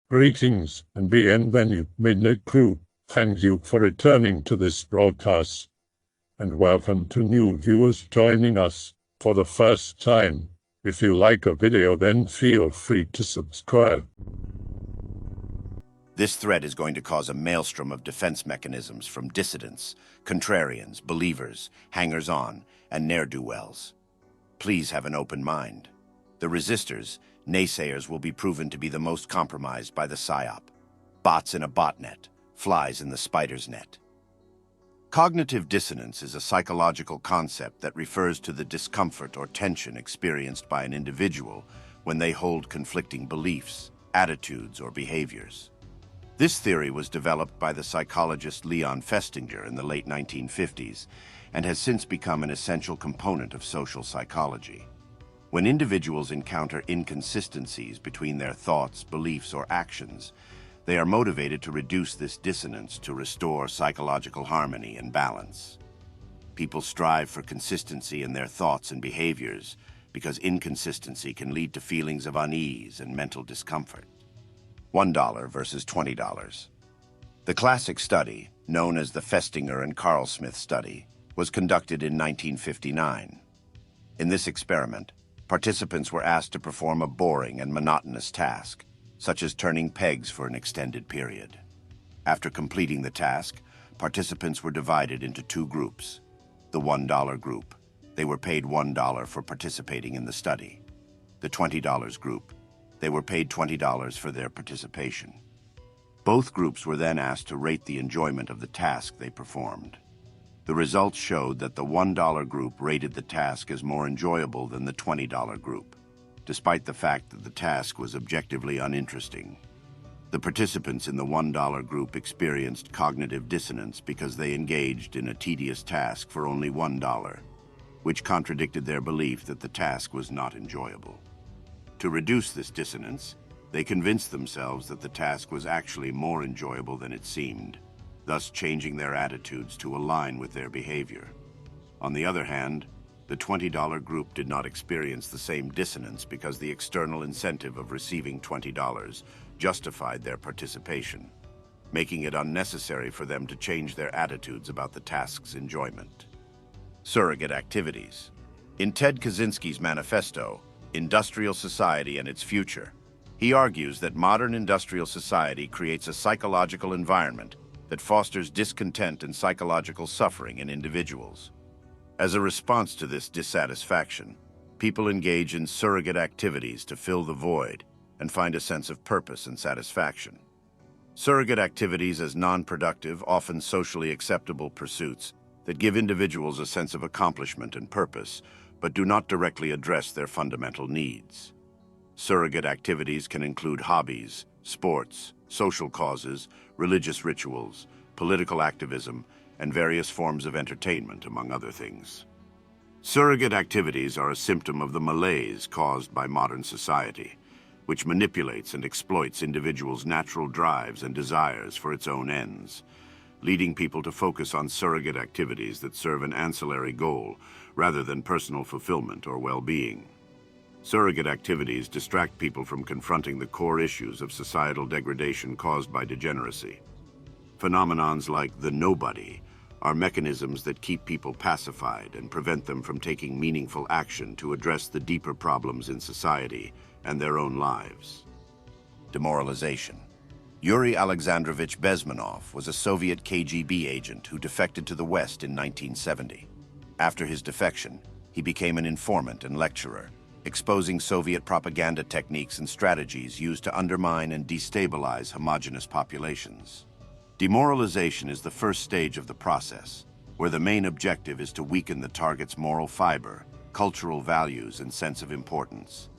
Greetings and bienvenue, Midnight Crew. Thank you for returning to this broadcast, and welcome to new viewers joining us for the first time. If you like a video, then feel free to subscribe. This threat is going to cause a maelstrom of defense mechanisms from dissidents, contrarians, believers, hangers-on, and ne'er-do-wells. Please have an open mind. The resistors, naysayers, will be proven to be the most compromised by the Psyop. Bots in a botnet, flies in the spider's net. Cognitive dissonance is a psychological concept that refers to the discomfort or tension experienced by an individual when they hold conflicting beliefs, attitudes, or behaviors. This theory was developed by the psychologist Leon Festinger in the late 1950s and has since become an essential component of social psychology. When individuals encounter inconsistencies between their thoughts, beliefs, or actions, they are motivated to reduce this dissonance to restore psychological harmony and balance. People strive for consistency in their thoughts and behaviors because inconsistency can lead to feelings of unease and mental discomfort. $1 versus $20. The classic study, known as the Festinger and Carl Smith study, was conducted in 1959. In this experiment, participants were asked to perform a boring and monotonous task, such as turning pegs for an extended period. After completing the task, participants were divided into two groups. The $1 group, they were paid $1 for participating in the study. The $20 group, they were paid $20 for their participation. Both groups were then asked to rate the enjoyment of the task they performed. The results showed that the $1 group rated the task as more enjoyable than the $20 group, despite the fact that the task was objectively uninteresting. The participants in the $1 group experienced cognitive dissonance because they engaged in a tedious task for only $1, which contradicted their belief that the task was not enjoyable. To reduce this dissonance, they convinced themselves that the task was actually more enjoyable than it seemed, thus changing their attitudes to align with their behavior. On the other hand, the $20 group did not experience the same dissonance because the external incentive of receiving $20 justified their participation, making it unnecessary for them to change their attitudes about the task's enjoyment. Surrogate activities. In Ted Kaczynski's manifesto, Industrial Society and Its Future, he argues that modern industrial society creates a psychological environment that fosters discontent and psychological suffering in individuals. As a response to this dissatisfaction, people engage in surrogate activities to fill the void and find a sense of purpose and satisfaction. Surrogate activities as non-productive, often socially acceptable pursuits that give individuals a sense of accomplishment and purpose, but do not directly address their fundamental needs. Surrogate activities can include hobbies, sports, social causes, religious rituals, political activism, and various forms of entertainment, among other things. Surrogate activities are a symptom of the malaise caused by modern society, which manipulates and exploits individuals' natural drives and desires for its own ends, leading people to focus on surrogate activities that serve an ancillary goal rather than personal fulfillment or well-being. Surrogate activities distract people from confronting the core issues of societal degradation caused by degeneracy. Phenomenons like the nobody are mechanisms that keep people pacified and prevent them from taking meaningful action to address the deeper problems in society and their own lives. Demoralization. Yuri Alexandrovich Bezmenov was a Soviet KGB agent who defected to the West in 1970. After his defection, he became an informant and lecturer, exposing Soviet propaganda techniques and strategies used to undermine and destabilize homogeneous populations. Demoralization is the first stage of the process, where the main objective is to weaken the target's moral fiber, cultural values, and sense of importance.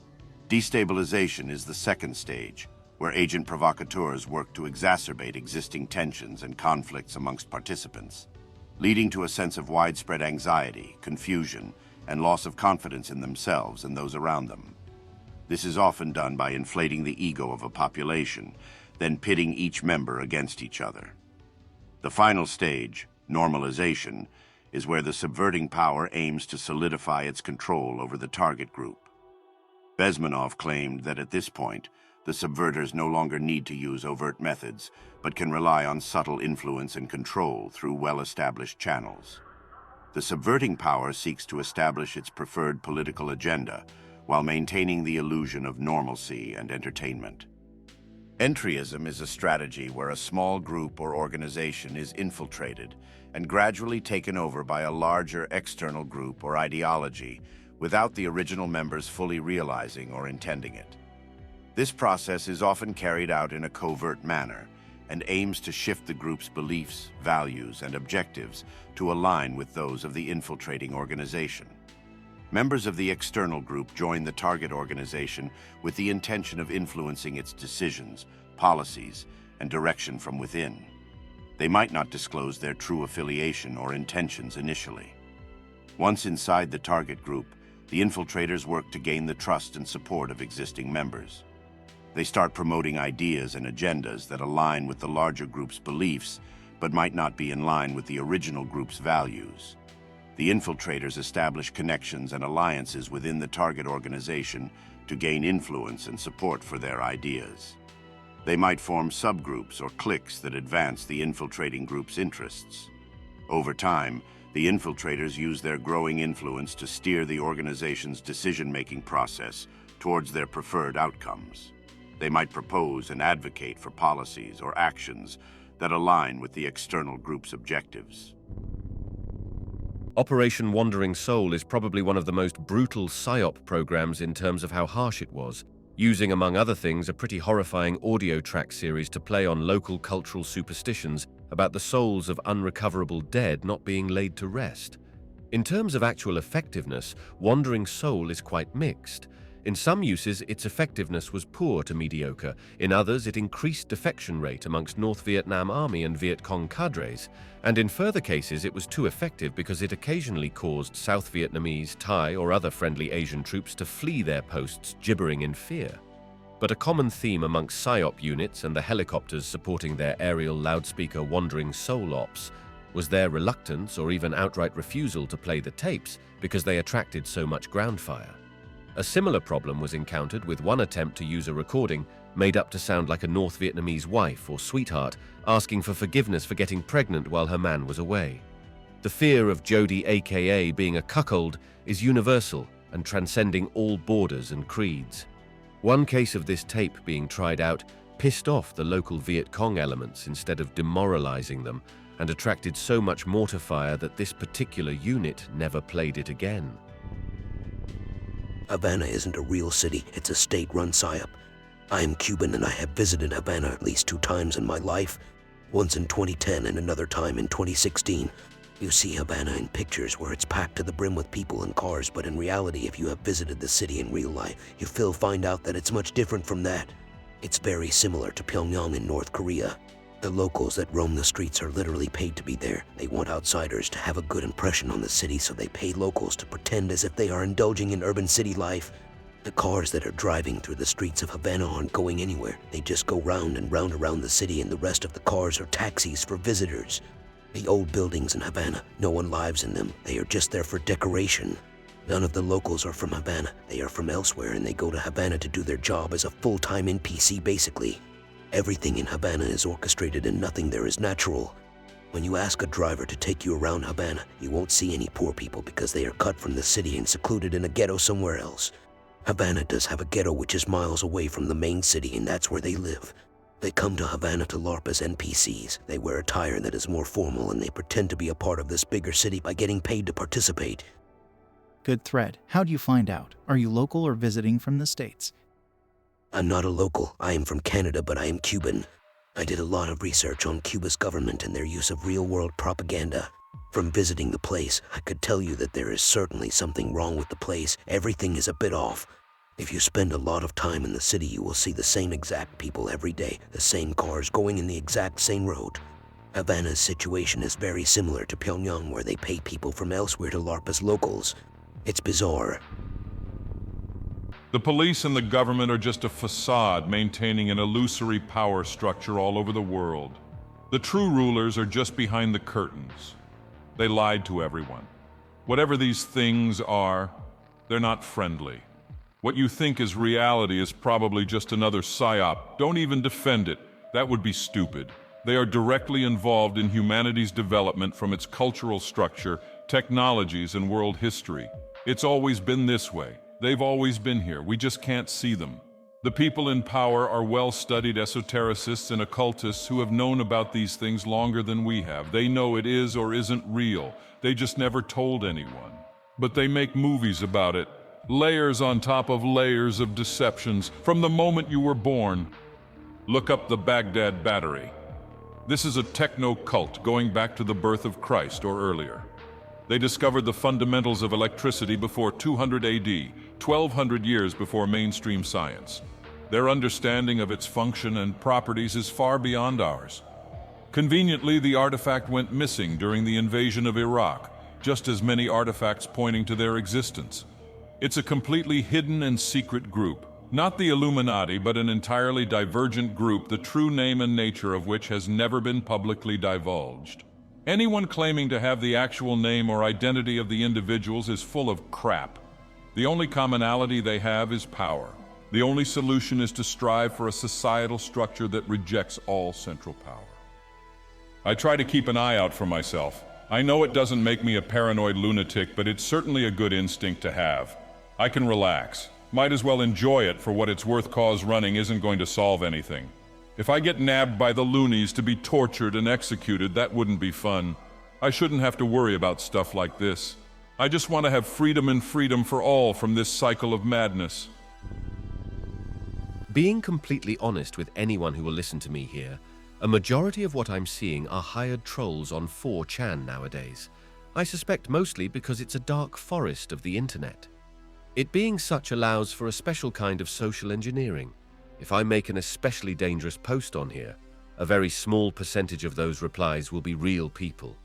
Destabilization is the second stage, where agent provocateurs work to exacerbate existing tensions and conflicts amongst participants, leading to a sense of widespread anxiety, confusion, and loss of confidence in themselves and those around them. This is often done by inflating the ego of a population, then pitting each member against each other. The final stage, normalization, is where the subverting power aims to solidify its control over the target group. Bezmenov claimed that at this point, The subverters no longer need to use overt methods, but can rely on subtle influence and control through well-established channels. The subverting power seeks to establish its preferred political agenda while maintaining the illusion of normalcy and entertainment. Entryism is a strategy where a small group or organization is infiltrated and gradually taken over by a larger external group or ideology without the original members fully realizing or intending it. This process is often carried out in a covert manner and aims to shift the group's beliefs, values, and objectives to align with those of the infiltrating organization. Members of the external group join the target organization with the intention of influencing its decisions, policies, and direction from within. They might not disclose their true affiliation or intentions initially. Once inside the target group, the infiltrators work to gain the trust and support of existing members. They start promoting ideas and agendas that align with the larger group's beliefs, but might not be in line with the original group's values. The infiltrators establish connections and alliances within the target organization to gain influence and support for their ideas. They might form subgroups or cliques that advance the infiltrating group's interests. Over time, the infiltrators use their growing influence to steer the organization's decision-making process towards their preferred outcomes. They might propose and advocate for policies or actions that align with the external group's objectives. Operation Wandering Soul is probably one of the most brutal Psyop programs in terms of how harsh it was, using, among other things, a pretty horrifying audio track series to play on local cultural superstitions about the souls of unrecoverable dead not being laid to rest. In terms of actual effectiveness, Wandering Soul is quite mixed. In some uses, its effectiveness was poor to mediocre. In others, it increased defection rate amongst North Vietnam Army and Viet Cong cadres. And in further cases, it was too effective because it occasionally caused South Vietnamese, Thai, or other friendly Asian troops to flee their posts, gibbering in fear. But a common theme amongst Psyop units and the helicopters supporting their aerial loudspeaker Wandering Soul ops was their reluctance or even outright refusal to play the tapes because they attracted so much ground fire. A similar problem was encountered with one attempt to use a recording made up to sound like a North Vietnamese wife or sweetheart asking for forgiveness for getting pregnant while her man was away. The fear of Jody aka being a cuckold is universal and transcending all borders and creeds. One case of this tape being tried out pissed off the local Viet Cong elements instead of demoralizing them and attracted so much mortar fire that this particular unit never played it again. Havana isn't a real city, it's a state-run Psyop. I am Cuban and I have visited Havana at least 2 times in my life, once in 2010 and another time in 2016. You see Havana in pictures where it's packed to the brim with people and cars, but in reality, if you have visited the city in real life, you'll find out that it's much different from that. It's very similar to Pyongyang in North Korea. The locals that roam the streets are literally paid to be there. They want outsiders to have a good impression on the city, so they pay locals to pretend as if they are indulging in urban city life. The cars that are driving through the streets of Havana aren't going anywhere. They just go round and round around the city, and the rest of the cars are taxis for visitors. The old buildings in Havana, no one lives in them. They are just there for decoration. None of the locals are from Havana. They are from elsewhere, and they go to Havana to do their job as a full-time NPC, basically. Everything in Havana is orchestrated and nothing there is natural. When you ask a driver to take you around Havana, you won't see any poor people because they are cut from the city and secluded in a ghetto somewhere else. Havana does have a ghetto which is miles away from the main city, and that's where they live. They come to Havana to LARP as NPCs. They wear attire that is more formal, and they pretend to be a part of this bigger city by getting paid to participate. Good thread. How do you find out? Are you local or visiting from the States? I'm not a local. I am from Canada, but I am Cuban. I did a lot of research on Cuba's government and their use of real-world propaganda. From visiting the place, I could tell you that there is certainly something wrong with the place. Everything is a bit off. If you spend a lot of time in the city, you will see the same exact people every day, the same cars going in the exact same road. Havana's situation is very similar to Pyongyang, where they pay people from elsewhere to LARP as locals. It's bizarre. The police and the government are just a facade maintaining an illusory power structure all over the world. The true rulers are just behind the curtains. They lied to everyone. Whatever these things are, they're not friendly. What you think is reality is probably just another psyop. Don't even defend it. That would be stupid. They are directly involved in humanity's development from its cultural structure, technologies, and world history. It's always been this way. They've always been here. We just can't see them. The people in power are well-studied esotericists and occultists who have known about these things longer than we have. They know it is or isn't real. They just never told anyone. But they make movies about it. Layers on top of layers of deceptions from the moment you were born. Look up the Baghdad Battery. This is a techno-cult going back to the birth of Christ or earlier. They discovered the fundamentals of electricity before 200 AD, 1200 years before mainstream science. Their understanding of its function and properties is far beyond ours. Conveniently, the artifact went missing during the invasion of Iraq, just as many artifacts pointing to their existence. It's a completely hidden and secret group. Not the Illuminati, but an entirely divergent group, the true name and nature of which has never been publicly divulged. Anyone claiming to have the actual name or identity of the individuals is full of crap. The only commonality they have is power. The only solution is to strive for a societal structure that rejects all central power. I try to keep an eye out for myself. I know it doesn't make me a paranoid lunatic, but it's certainly a good instinct to have. I can relax. Might as well enjoy it for what it's worth, cause running isn't going to solve anything. If I get nabbed by the loonies to be tortured and executed, that wouldn't be fun. I shouldn't have to worry about stuff like this. I just want to have freedom and freedom for all from this cycle of madness. Being completely honest with anyone who will listen to me here, a majority of what I'm seeing are hired trolls on 4chan nowadays. I suspect mostly because it's a dark forest of the internet. It being such allows for a special kind of social engineering. If I make an especially dangerous post on here, a very small percentage of those replies will be real people.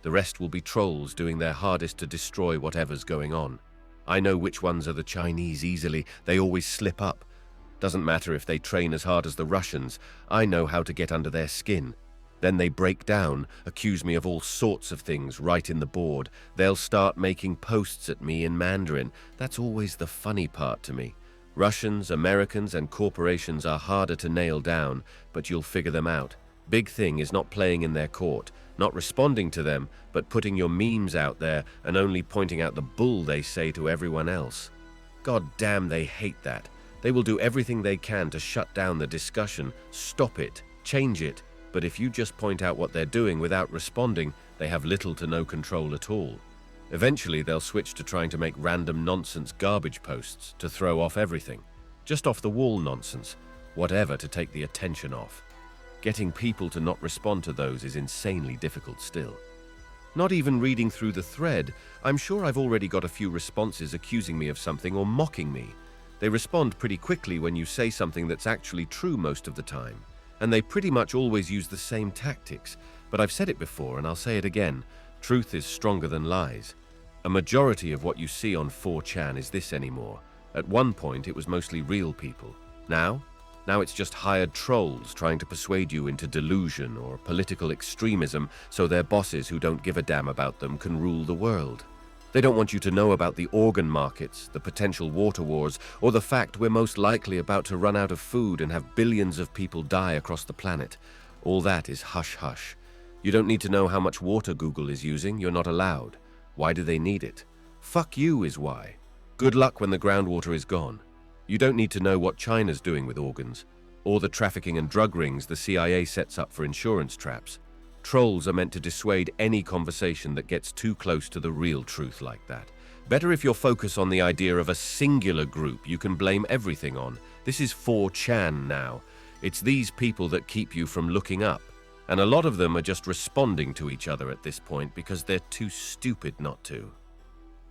The rest will be trolls doing their hardest to destroy whatever's going on. I know which ones are the Chinese easily. They always slip up. Doesn't matter if they train as hard as the Russians. I know how to get under their skin. Then they break down, accuse me of all sorts of things right in the board. They'll start making posts at me in Mandarin. That's always the funny part to me. Russians, Americans, and corporations are harder to nail down, but you'll figure them out. Big thing is not playing in their court, not responding to them, but putting your memes out there and only pointing out the bull they say to everyone else. God damn, they hate that. They will do everything they can to shut down the discussion, stop it, change it, but if you just point out what they're doing without responding, they have little to no control at all. Eventually, they'll switch to trying to make random nonsense garbage posts to throw off everything. Just off-the-wall nonsense, whatever to take the attention off. Getting people to not respond to those is insanely difficult still. Not even reading through the thread, I'm sure I've already got a few responses accusing me of something or mocking me. They respond pretty quickly when you say something that's actually true most of the time. And they pretty much always use the same tactics. But I've said it before and I'll say it again. Truth is stronger than lies. A majority of what you see on 4chan is this anymore. At one point, it was mostly real people. Now it's just hired trolls trying to persuade you into delusion or political extremism so their bosses who don't give a damn about them can rule the world. They don't want you to know about the organ markets, the potential water wars, or the fact we're most likely about to run out of food and have billions of people die across the planet. All that is hush-hush. You don't need to know how much water Google is using. You're not allowed. Why do they need it? Fuck you is why. Good luck when the groundwater is gone. You don't need to know what China's doing with organs, or the trafficking and drug rings the CIA sets up for insurance traps. Trolls are meant to dissuade any conversation that gets too close to the real truth like that. Better if you're focused on the idea of a singular group you can blame everything on. This is 4chan now. It's these people that keep you from looking up. And a lot of them are just responding to each other at this point because they're too stupid not to.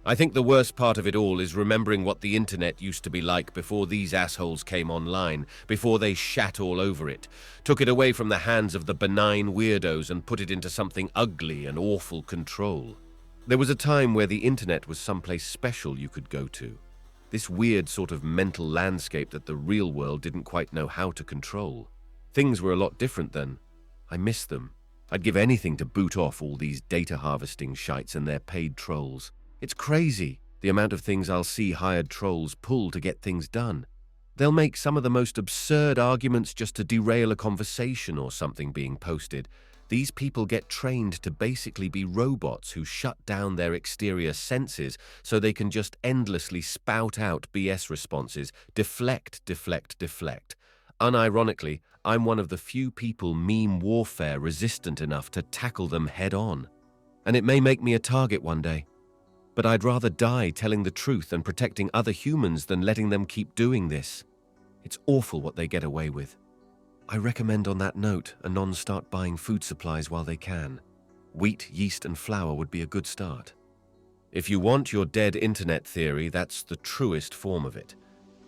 I think the worst part of it all is remembering what the internet used to be like before these assholes came online, before they shat all over it, took it away from the hands of the benign weirdos and put it into something ugly and awful control. There was a time where the internet was someplace special you could go to. This weird sort of mental landscape that the real world didn't quite know how to control. Things were a lot different then. I miss them. I'd give anything to boot off all these data harvesting shites and their paid trolls. It's crazy. The amount of things I'll see hired trolls pull to get things done. They'll make some of the most absurd arguments just to derail a conversation or something being posted. These people get trained to basically be robots who shut down their exterior senses so they can just endlessly spout out BS responses, deflect. Unironically, I'm one of the few people meme warfare resistant enough to tackle them head on. And it may make me a target one day. But I'd rather die telling the truth and protecting other humans than letting them keep doing this. It's awful what they get away with. I recommend on that note, anons start buying food supplies while they can. Wheat, yeast, and flour would be a good start. If you want your dead internet theory, that's the truest form of it.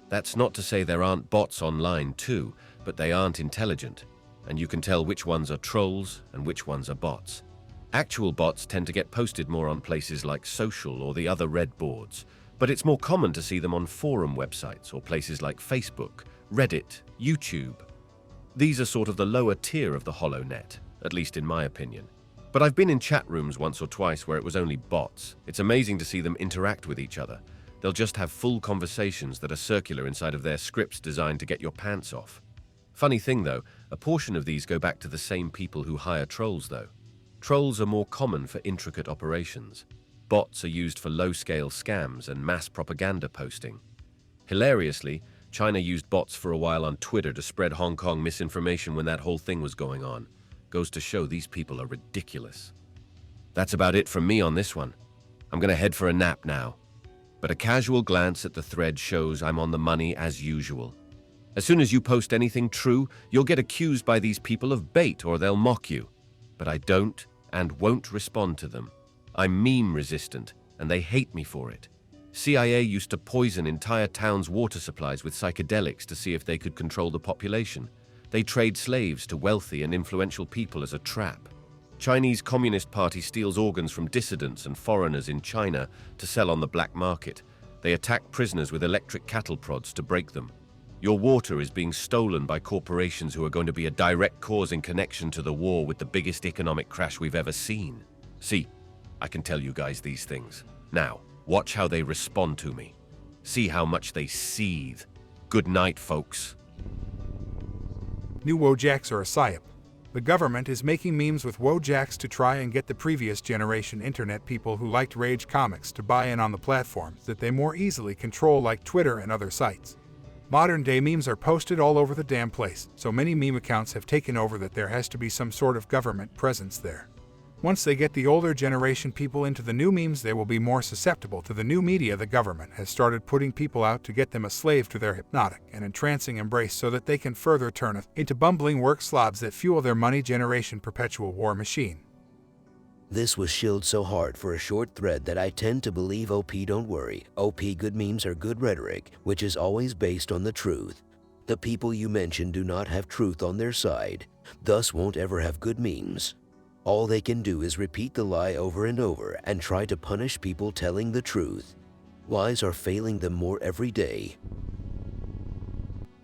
That's not to say there aren't bots online too, but they aren't intelligent, and you can tell which ones are trolls and which ones are bots. Actual bots tend to get posted more on places like social or the other red boards, but it's more common to see them on forum websites or places like Facebook, Reddit, YouTube. These are sort of the lower tier of the hollow net, at least in my opinion. But I've been in chat rooms once or twice where it was only bots. It's amazing to see them interact with each other. They'll just have full conversations that are circular inside of their scripts designed to get your pants off. Funny thing though, a portion of these go back to the same people who hire trolls though. Trolls are more common for intricate operations. Bots are used for low-scale scams and mass propaganda posting. Hilariously, China used bots for a while on Twitter to spread Hong Kong misinformation when that whole thing was going on. Goes to show these people are ridiculous. That's about it from me on this one. I'm gonna head for a nap now. But a casual glance at the thread shows I'm on the money as usual. As soon as you post anything true, you'll get accused by these people of bait or they'll mock you. But I don't and won't respond to them. I'm meme resistant, and they hate me for it. CIA used to poison entire towns' water supplies with psychedelics to see if they could control the population. They trade slaves to wealthy and influential people as a trap. Chinese Communist Party steals organs from dissidents and foreigners in China to sell on the black market. They attack prisoners with electric cattle prods to break them. Your water is being stolen by corporations who are going to be a direct cause in connection to the war with the biggest economic crash we've ever seen. See, I can tell you guys these things. Now, watch how they respond to me. See how much they seethe. Good night, folks. New Wojaks are a Psyop. The government is making memes with Wojaks to try and get the previous generation internet people who liked rage comics to buy in on the platforms that they more easily control, like Twitter and other sites. Modern-day memes are posted all over the damn place, so many meme accounts have taken over that there has to be some sort of government presence there. Once they get the older generation people into the new memes, they will be more susceptible to the new media the government has started putting people out to get them a slave to their hypnotic and entrancing embrace so that they can further turn it into bumbling work slobs that fuel their money generation perpetual war machine. This was shilled so hard for a short thread that I tend to believe OP don't worry. OP good memes are good rhetoric, which is always based on the truth. The people you mention do not have truth on their side, thus won't ever have good memes. All they can do is repeat the lie over and over and try to punish people telling the truth. Lies are failing them more every day.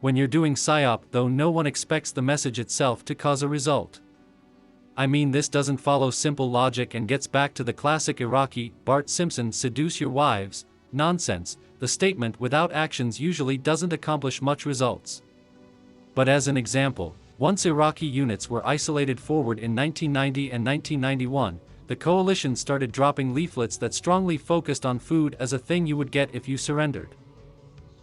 When you're doing Psyop, though, no one expects the message itself to cause a result. I mean, this doesn't follow simple logic and gets back to the classic Iraqi, Bart Simpson seduce your wives nonsense. The statement without actions usually doesn't accomplish much results. But as an example, once Iraqi units were isolated forward in 1990 and 1991, the coalition started dropping leaflets that strongly focused on food as a thing you would get if you surrendered.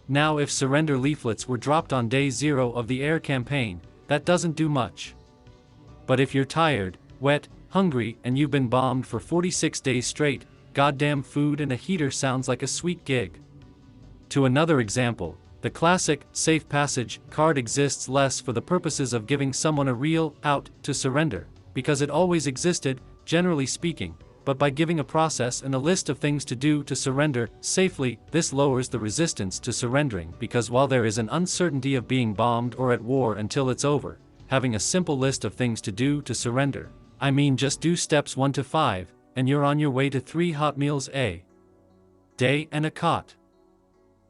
Now, if surrender leaflets were dropped on day 0 of the air campaign, that doesn't do much. But if you're tired, wet, hungry, and you've been bombed for 46 days straight, goddamn food and a heater sounds like a sweet gig. To another example, the classic safe passage card exists less for the purposes of giving someone a real out to surrender, because it always existed, generally speaking, but by giving a process and a list of things to do to surrender safely, this lowers the resistance to surrendering, because while there is an uncertainty of being bombed or at war until it's over, having a simple list of things to do to surrender, I mean just do steps 1 to 5, and you're on your way to 3 hot meals a day and a cot.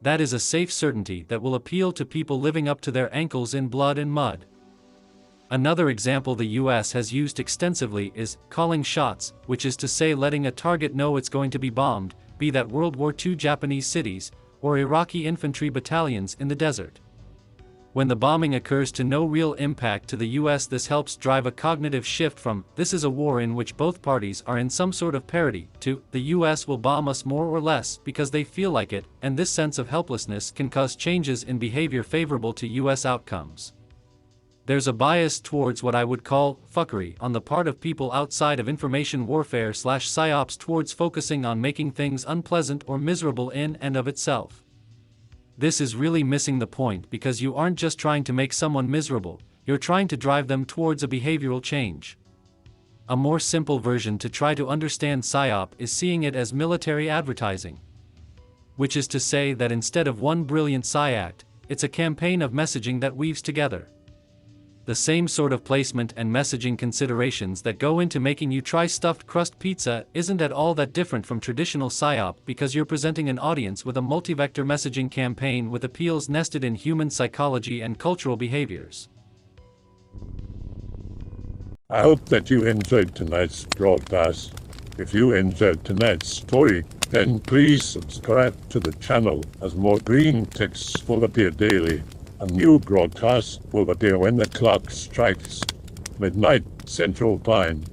That is a safe certainty that will appeal to people living up to their ankles in blood and mud. Another example the US has used extensively is calling shots, which is to say letting a target know it's going to be bombed, be that World War II Japanese cities, or Iraqi infantry battalions in the desert. When the bombing occurs to no real impact to the US, this helps drive a cognitive shift from, this is a war in which both parties are in some sort of parity, to, the US will bomb us more or less because they feel like it, and this sense of helplessness can cause changes in behavior favorable to US outcomes. There's a bias towards what I would call fuckery on the part of people outside of information warfare / Psyops towards focusing on making things unpleasant or miserable in and of itself. This is really missing the point because you aren't just trying to make someone miserable, you're trying to drive them towards a behavioral change. A more simple version to try to understand Psyop is seeing it as military advertising. Which is to say that instead of one brilliant Psyact, it's a campaign of messaging that weaves together. The same sort of placement and messaging considerations that go into making you try stuffed crust pizza isn't at all that different from traditional Psyop because you're presenting an audience with a multi-vector messaging campaign with appeals nested in human psychology and cultural behaviors. I hope that you enjoyed tonight's broadcast. If you enjoyed tonight's story, then please subscribe to the channel as more green texts will appear daily. A new broadcast will appear when the clock strikes midnight Central Time.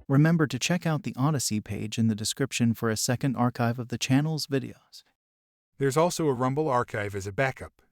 Remember to check out the Odyssey page in the description for a second archive of the channel's videos. There's also a Rumble archive as a backup.